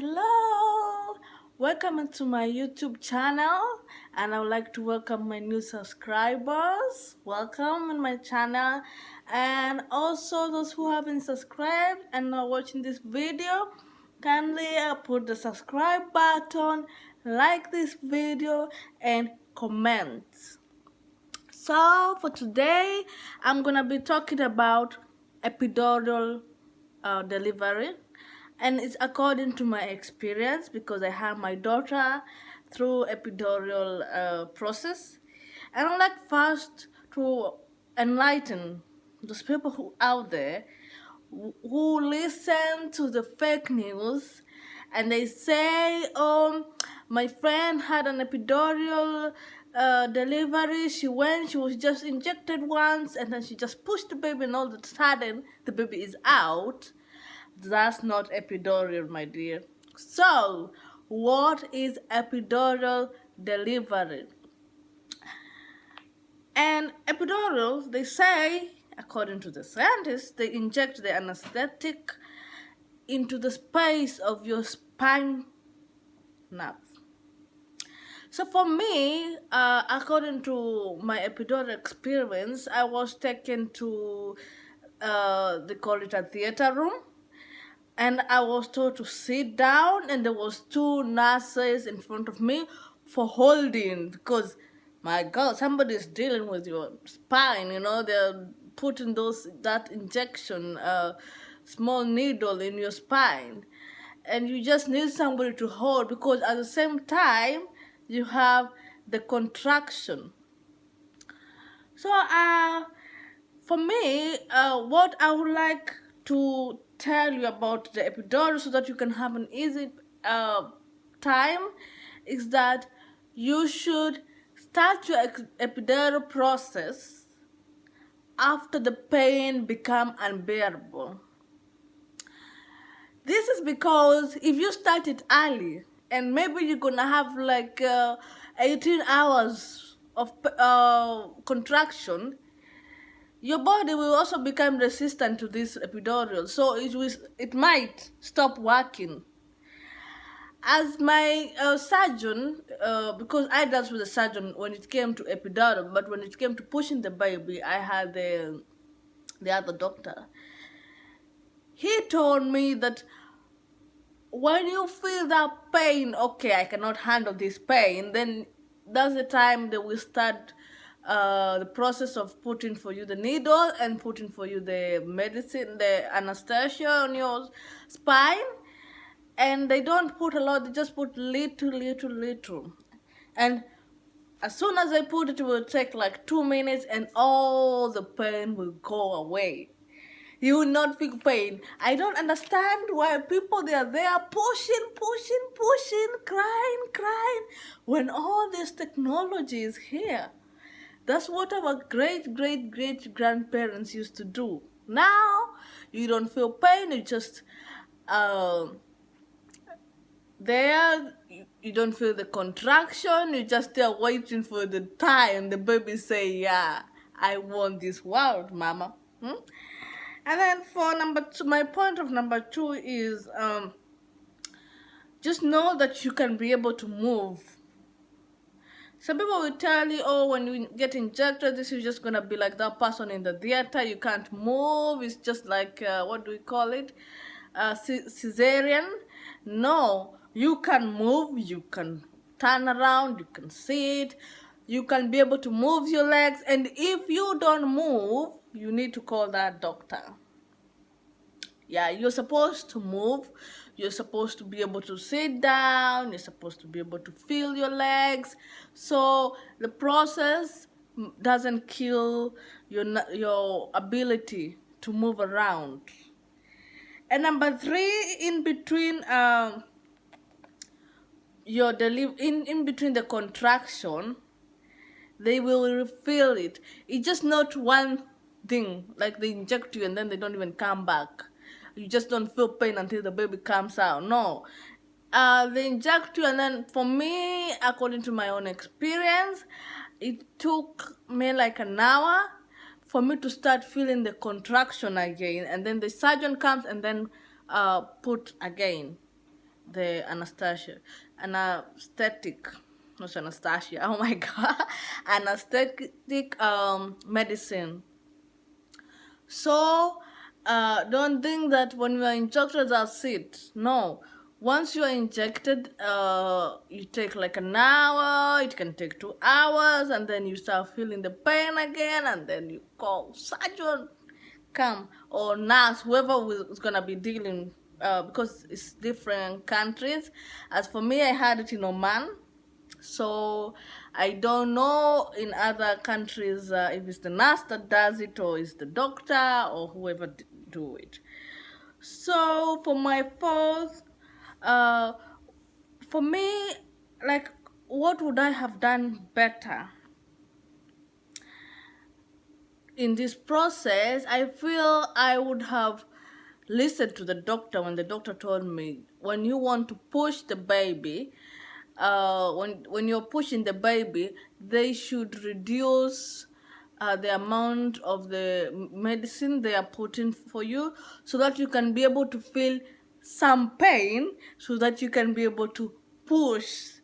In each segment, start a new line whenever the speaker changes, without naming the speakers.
Hello, welcome to my YouTube channel, and I would like to welcome my new subscribers. Welcome in my channel, and also those who haven't subscribed and are watching this video, kindly put the subscribe button, like this video, and comment. So for today, I'm gonna be talking about epidural delivery, and it's according to my experience because I have my daughter through epidural process. And I'd like first to enlighten those people who out there who listen to the fake news and they say, my friend had an epidural delivery. She was just injected once, and then she just pushed the baby, and all of a sudden the baby is out. That's not epidural, my dear. So, what is epidural delivery? And epidural, they say, according to the scientists, they inject the anesthetic into the space of your spine nerve. So for me, according to my epidural experience, I was taken to, they call it a theater room, and I was told to sit down, and there was two nurses in front of me for holding, because my God, somebody is dealing with your spine. They're putting that injection, small needle in your spine, and you just need somebody to hold, because at the same time you have the contraction. So for me, what I would like to tell you about the epidural so that you can have an easy time is that you should start your epidural process after the pain become unbearable. This is because if you start it early, and maybe you're gonna have like 18 hours of contraction, your body will also become resistant to this epidural, so it might stop working. As my surgeon, because I dealt with a surgeon when it came to epidural, but when it came to pushing the baby, I had the other doctor. He told me that when you feel that pain, okay, I cannot handle this pain, then that's the time that we start the process of putting for you the needle and putting for you the medicine, the anesthesia on your spine. And they don't put a lot, they just put little. And as soon as I put it, it will take like 2 minutes and all the pain will go away. You will not feel pain. I don't understand why people, they are there pushing, crying, when all this technology is here. That's what our great grandparents used to do. Now, you don't feel pain, you just there, you don't feel the contraction, you just there waiting for the time the baby say, yeah, I want this world, mama. And then for number two, my point of number two is just know that you can be able to move. Some people will tell you, oh, when you get injected, this is just gonna be like that person in the theater, you can't move, it's just like, what do we call it, cesarean. No, you can move, you can turn around, you can sit, you can be able to move your legs, and if you don't move, you need to call that doctor. Yeah, you're supposed to move, you're supposed to be able to sit down, you're supposed to be able to feel your legs, so the process doesn't kill your ability to move around. And number three, in between in between the contraction, they will refill it. It's just not one thing, like they inject you and then they don't even come back. You just don't feel pain until the baby comes out. No. They inject you, and then for me, according to my own experience, it took me like an hour for me to start feeling the contraction again, and then the surgeon comes and then put again. the anesthetic, not anesthesia. Oh my god, anesthetic medicine. So don't think that when you are injected, that's it. No. Once you are injected, you take like an hour, it can take 2 hours, and then you start feeling the pain again, and then you call surgeon, come, or nurse, whoever is going to be dealing, because it's different countries. As for me, I had it in Oman, so I don't know in other countries if it's the nurse that does it or it's the doctor or whoever do it. So for my fourth, uh, for me, like, what would I have done better in this process? I feel I would have listened to the doctor when the doctor told me, when you want to push the baby, when you're pushing the baby, they should reduce the amount of the medicine they are putting for you, so that you can be able to feel some pain, so that you can be able to push.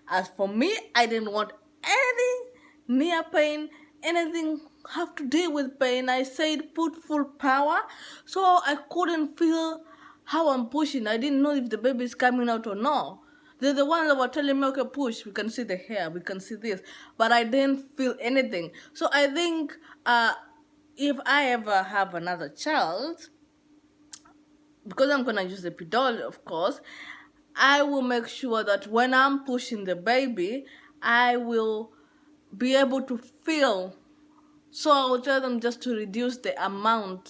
As for me, I didn't want any near pain, anything have to deal with pain. I said put full power, so I couldn't feel how I'm pushing. I didn't know if the baby is coming out or not. They're the ones that were telling me, okay, push, we can see the hair, we can see this. But I didn't feel anything. So I think if I ever have another child, because I'm going to use the epidural, of course, I will make sure that when I'm pushing the baby, I will be able to feel. So I will tell them just to reduce the amount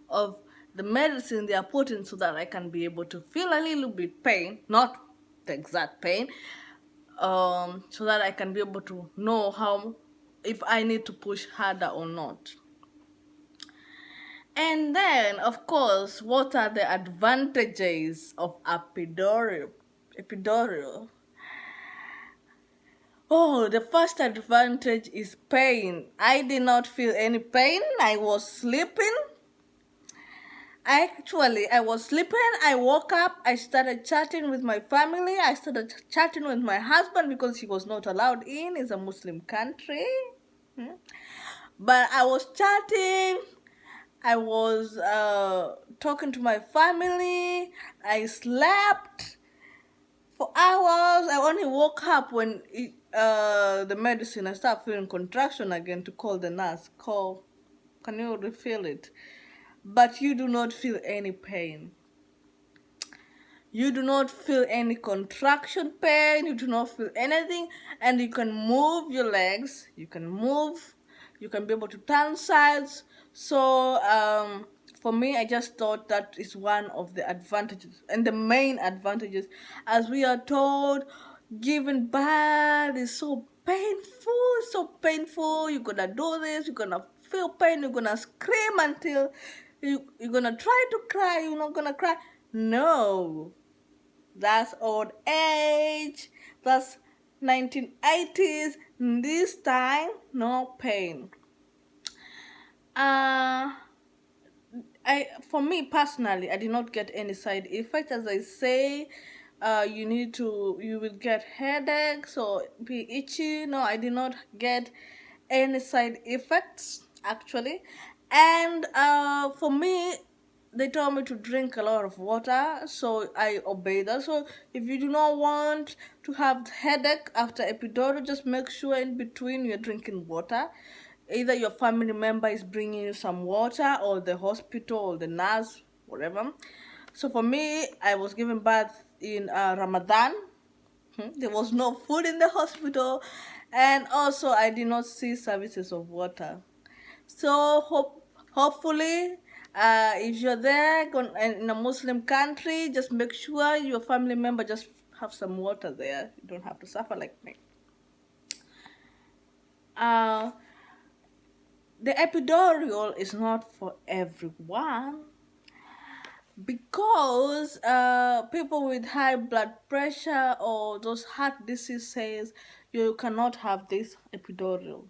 of the medicine they are putting, so that I can be able to feel a little bit pain, not the exact pain, so that I can be able to know how, if I need to push harder or not. And then, of course, what are the advantages of epidural? Epidural. Oh, the first advantage is pain. I did not feel any pain. I was sleeping. I was sleeping. I woke up. I started chatting with my family. I started chatting with my husband because he was not allowed in. It's a Muslim country. But I was chatting. I was talking to my family. I slept for hours. I only woke up when the medicine, I started feeling contraction again, to call the nurse. Call, can you refill it? But you do not feel any pain. You do not feel any contraction pain. You do not feel anything. And you can move your legs. You can move. You can be able to turn sides. So for me, I just thought that is one of the advantages, and the main advantages. As we are told, giving birth is so painful, so painful. You're gonna do this, you're gonna feel pain, you're gonna scream until you're gonna try to cry, you're not gonna cry. No, that's old age, that's 1980s. This time, no pain. For me personally, I did not get any side effects. As I say, you will get headaches or be itchy. No, I did not get any side effects actually. And for me, they told me to drink a lot of water, so I obey that. So if you do not want to have headache after epidural, just make sure in between you're drinking water. Either your family member is bringing you some water, or the hospital, or the nurse, whatever. So for me, I was given birth in Ramadan. There was no food in the hospital, and also I did not see services of water. So hopefully, if you're there in a Muslim country, just make sure your family member just have some water there. You don't have to suffer like me. Uh, the epidural is not for everyone, because people with high blood pressure or those heart diseases, you cannot have this epidural.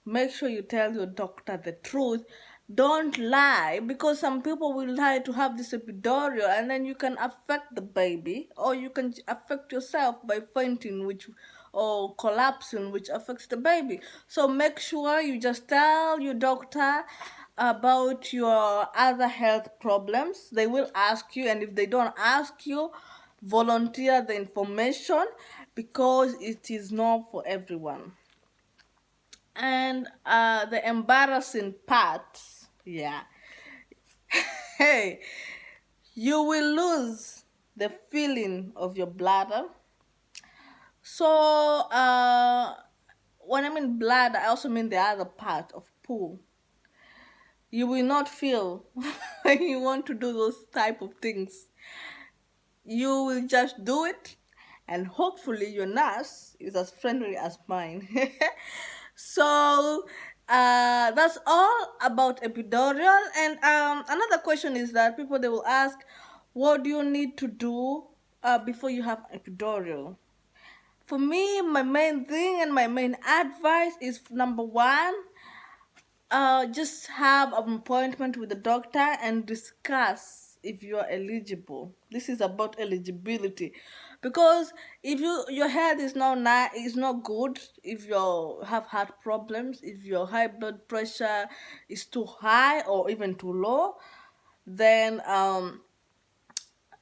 Make sure you tell your doctor the truth. Don't lie, because some people will lie to have this epidural, and then you can affect the baby, or you can affect yourself by fainting, which or collapsing, which affects the baby. So make sure you just tell your doctor about your other health problems. They will ask you, and if they don't ask you, volunteer the information, because it is not for everyone. And the embarrassing parts, yeah. Hey, you will lose the feeling of your bladder. So, when I mean bladder, I also mean the other part of poo. You will not feel when you want to do those type of things. You will just do it, and hopefully your nurse is as friendly as mine. So that's all about epidural. And another question is that people, they will ask, what do you need to do before you have epidural? For me, my main thing and my main advice is, number one, just have an appointment with the doctor and discuss if you are eligible. This is about eligibility, because if your health is not good, if you have heart problems, if your high blood pressure is too high or even too low, then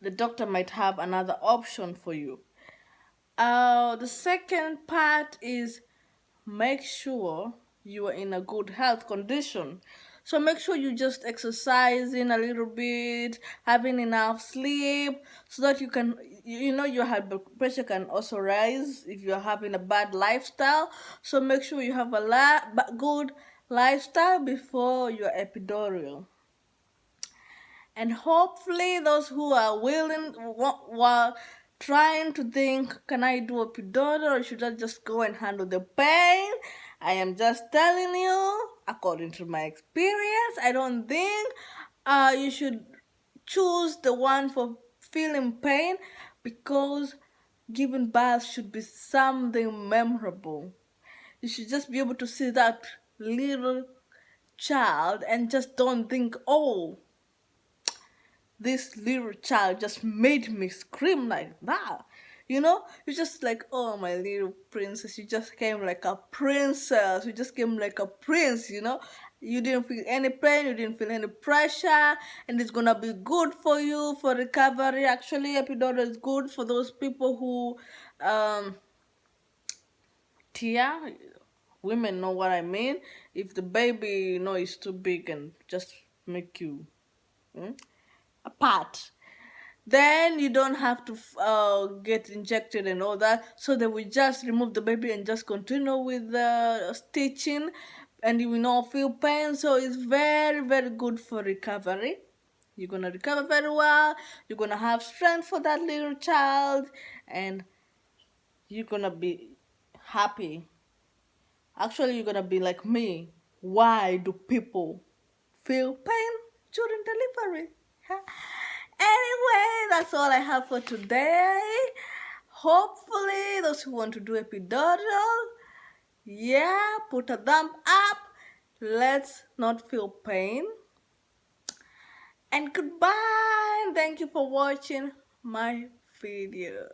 the doctor might have another option for you. The second part is, make sure you are in a good health condition. So make sure you just exercising a little bit, having enough sleep, so that your high blood pressure can also rise if you're having a bad lifestyle. So make sure you have a good lifestyle before your epidural. And hopefully those who are willing, while trying to think, can I do epidural, or should I just go and handle the pain? I am just telling you, according to my experience, I don't think you should choose the one for feeling pain, because giving birth should be something memorable. You should just be able to see that little child and just don't think, oh, this little child just made me scream like that. You just like, oh, my little princess, you just came like a princess, you just came like a prince. You didn't feel any pain, you didn't feel any pressure, and it's gonna be good for you for recovery. Actually, epidural is good for those people who tear. Women know what I mean. If the baby is too big and just make you apart, then you don't have to get injected and all that. So they will just remove the baby and just continue with the stitching, and you will not feel pain. So it's very, very good for recovery. You're gonna recover very well, you're gonna have strength for that little child, and you're gonna be happy. Actually, you're gonna be like me. Why do people feel pain during delivery? Anyway, that's all I have for today. Hopefully, those who want to do epidural, yeah, put a thumb up. Let's not feel pain. And goodbye. Thank you for watching my video.